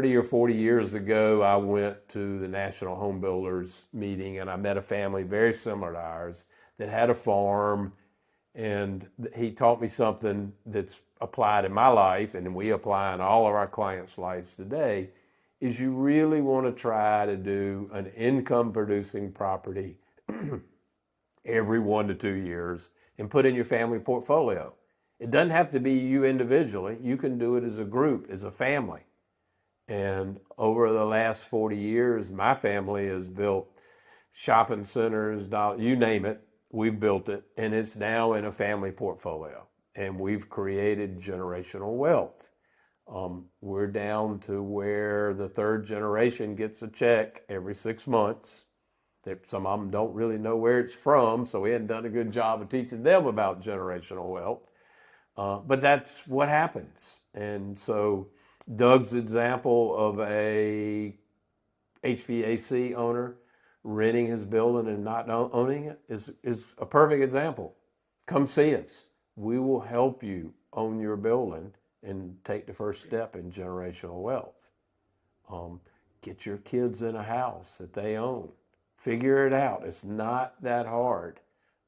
30 or 40 years ago, I went to the National Home Builders meeting, and I met a family very similar to ours that had a farm, and he taught me something that's applied in my life, and we apply in all of our clients' lives today, is you really want to try to do an income-producing property every 1 to 2 years and put in your family portfolio. It doesn't have to be you individually. You can do it as a group, as a family. And over the last 40 years, my family has built shopping centers, you name it, we've built it, and it's now in a family portfolio. And we've created generational wealth. We're down to where the third generation gets a check every 6 months. Some of them don't really know where it's from, so we hadn't done a good job of teaching them about generational wealth. But that's what happens. And so Doug's example of a HVAC owner renting his building and not owning it is a perfect example. Come see us. We will help you own your building and take the first step in generational wealth. Get your kids in a house that they own. Figure it out. It's not that hard.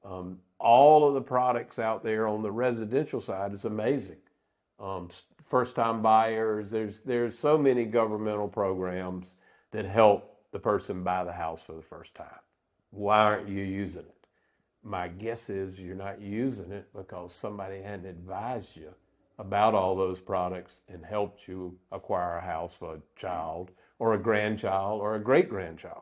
All of the products out there on the residential side is amazing. First-time buyers, there's so many governmental programs that help the person buy the house for the first time. Why aren't you using it? My guess is you're not using it because somebody hadn't advised you about all those products and helped you acquire a house for a child or a grandchild or a great-grandchild.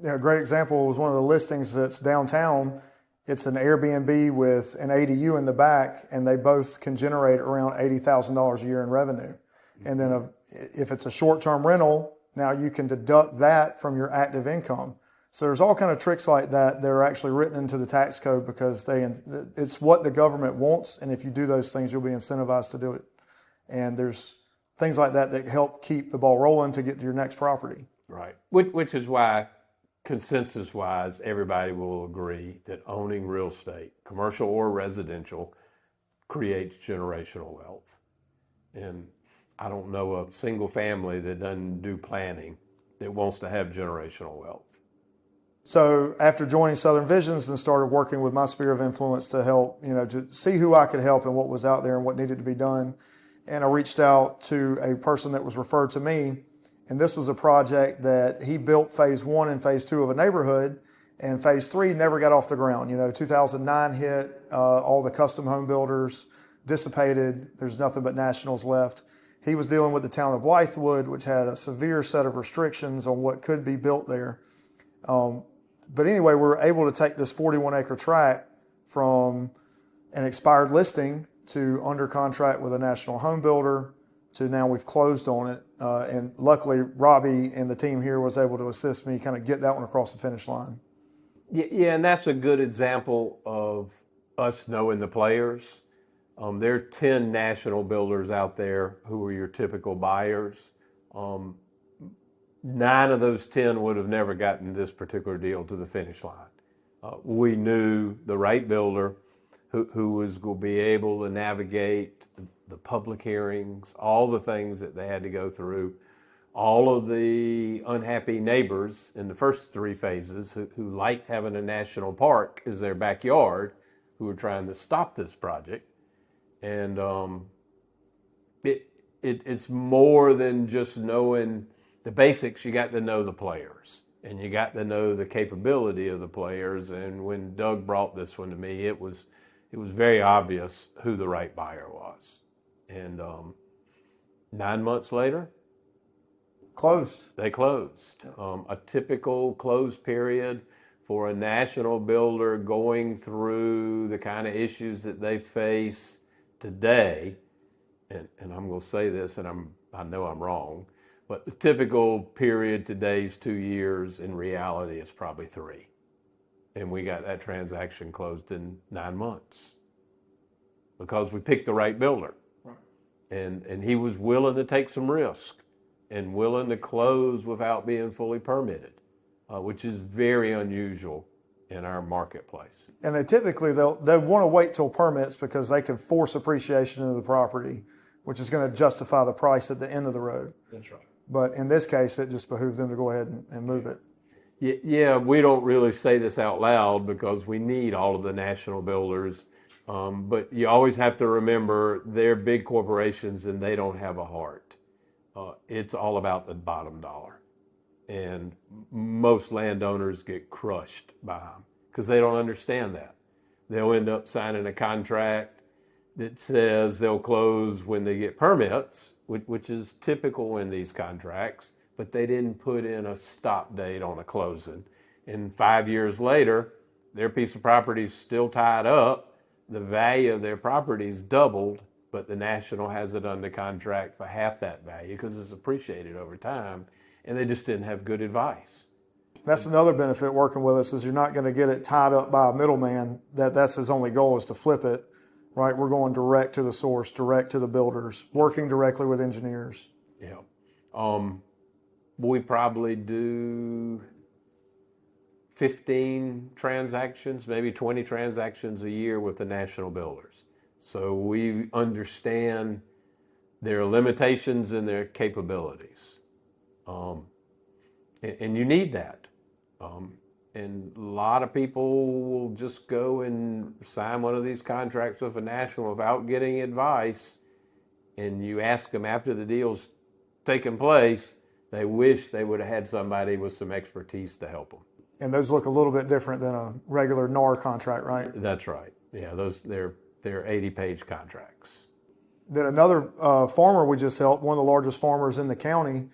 Yeah, a great example was one of the listings that's downtown. It's an Airbnb with an ADU in the back, and they both can generate around $80,000 a year in revenue. And then if it's a short-term rental, now you can deduct that from your active income. So there's all kind of tricks like that that are actually written into the tax code because it's what the government wants, and if you do those things, you'll be incentivized to do it. And there's things like that that help keep the ball rolling to get to your next property. Right, which is why consensus-wise, everybody will agree that owning real estate, commercial or residential, creates generational wealth. And I don't know a single family that doesn't do planning that wants to have generational wealth. So after joining Southern Visions and started working with my sphere of influence to help, to see who I could help and what was out there and what needed to be done. And I reached out to a person that was referred to me. And this was a project that he built phase 1 and phase 2 of a neighborhood, and phase 3 never got off the ground. 2009 hit, all the custom home builders dissipated. There's nothing but nationals left. He was dealing with the town of Blythewood, which had a severe set of restrictions on what could be built there. But anyway, we were able to take this 41-acre tract from an expired listing to under contract with a national home builder to now we've closed on it. And luckily, Robby and the team here was able to assist me kind of get that one across the finish line. Yeah, and that's a good example of us knowing the players. There are 10 national builders out there who are your typical buyers. 9 of those 10 would have never gotten this particular deal to the finish line. We knew the right builder who was going to be able to navigate the public hearings, all the things that they had to go through, all of the unhappy neighbors in the first 3 phases who liked having a national park as their backyard, who were trying to stop this project. And it's more than just knowing the basics. You got to know the players, and you got to know the capability of the players. And when Doug brought this one to me, it was very obvious who the right buyer was. And 9 months later, they closed. A typical close period for a national builder going through the kind of issues that they face today, and I'm going to say this, and I know I'm wrong, but the typical period today's 2 years, in reality, is probably 3. And we got that transaction closed in 9 months because we picked the right builder. And he was willing to take some risk and willing to close without being fully permitted, which is very unusual in our marketplace. And they typically, they want to wait till permits because they can force appreciation into the property. which is going to justify the price at the end of the road. That's right. But in this case, it just behooves them to go ahead and move it. Yeah, we don't really say this out loud because we need all of the national builders. But you always have to remember they're big corporations and they don't have a heart. It's all about the bottom dollar. And most landowners get crushed by them because they don't understand that. They'll end up signing a contract that says they'll close when they get permits, which is typical in these contracts, but they didn't put in a stop date on a closing. And 5 years later, their piece of property is still tied up. The value of their property is doubled, but the national has it under contract for half that value because it's appreciated over time, and they just didn't have good advice. That's another benefit working with us is you're not going to get it tied up by a middleman. That's his only goal is to flip it, right? We're going direct to the source, direct to the builders, working directly with engineers. Yeah. We probably do 15 transactions, maybe 20 transactions a year with the national builders. So we understand their limitations and their capabilities. And you need that. And a lot of people will just go and sign one of these contracts with a national without getting advice. And you ask them after the deal's taken place, they wish they would have had somebody with some expertise to help them. And those look a little bit different than a regular NAR contract, right? That's right. Yeah, they're 80-page contracts. Then another farmer we just helped, one of the largest farmers in the county,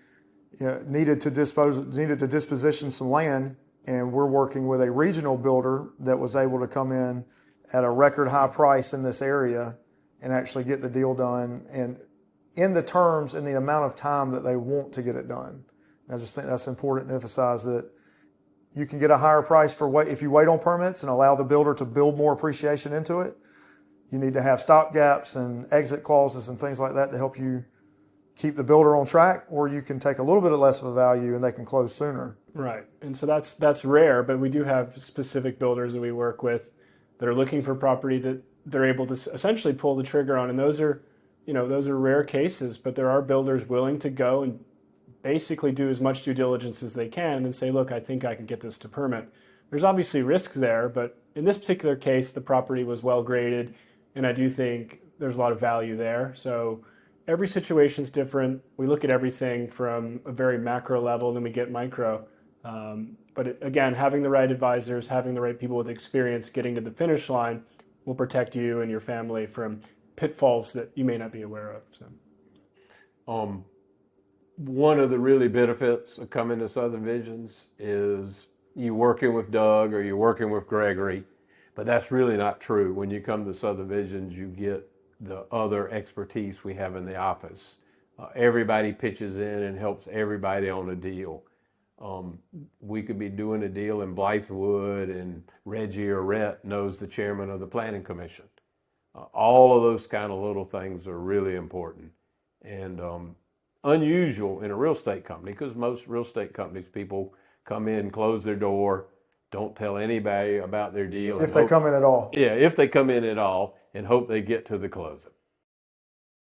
needed to disposition some land, and we're working with a regional builder that was able to come in at a record high price in this area and actually get the deal done, and in the terms and the amount of time that they want to get it done. I just think that's important to emphasize that you can get a higher price if you wait on permits and allow the builder to build more appreciation into it. You need to have stop gaps and exit clauses and things like that to help you keep the builder on track, or you can take a little bit less of a value and they can close sooner. Right. And so that's rare, but we do have specific builders that we work with that are looking for property that they're able to essentially pull the trigger on. And those are rare cases, but there are builders willing to go and basically do as much due diligence as they can and say, look, I think I can get this to permit. There's obviously risks there, but in this particular case, the property was well graded, and I do think there's a lot of value there. So every situation is different. We look at everything from a very macro level, and then we get micro. But again, having the right advisors, having the right people with experience getting to the finish line will protect you and your family from pitfalls that you may not be aware of. So. One of the really benefits of coming to Southern Visions is you working with Doug or you're working with Gregory, but that's really not true. When you come to Southern Visions, you get the other expertise we have in the office. Everybody pitches in and helps everybody on a deal. We could be doing a deal in Blythewood and Reggie or Rhett knows the chairman of the planning commission. All of those kind of little things are really important and unusual in a real estate company, because most real estate companies, people come in, close their door, don't tell anybody about their deal. If they come in at all. Yeah, if they come in at all, and hope they get to the closing.